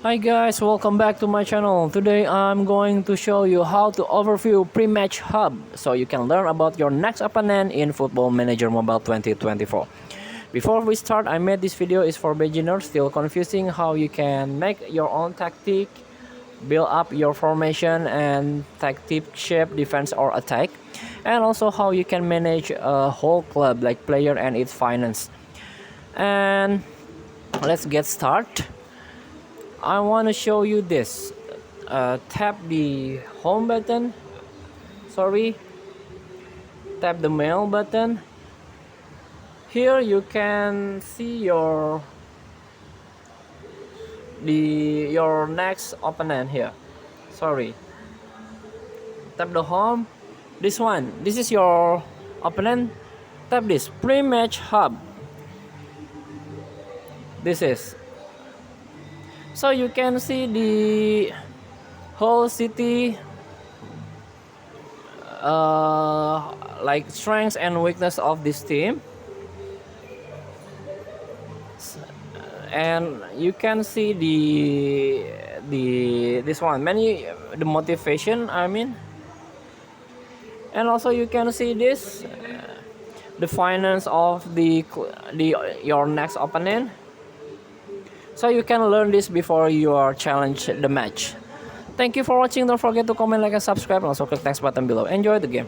Hi guys, welcome back to my channel. Today I'm going to show you how to overview pre-match hub so you can learn about your next opponent in Football Manager Mobile 2024. Before we start, I made this video is for beginners still confusing how you can make your own tactic, build up your formation and tactic shape defense or attack, and also how you can manage a whole club like player and its finance. And let's get started. I want to show you this. Tap the home button. Sorry. Tap the mail button. Here you can see your next opponent here. Sorry. Tap the home. This one. This is your opponent. Tap this pre-match hub. This is. So you can see the whole city like strengths and weakness of this team, and you can see this one the motivation and also you can see this the finance of your next opponent, so you can learn this before you are challenge the match. Thank you for watching. Don't forget to comment, like, and subscribe, and also click next button below. Enjoy the game.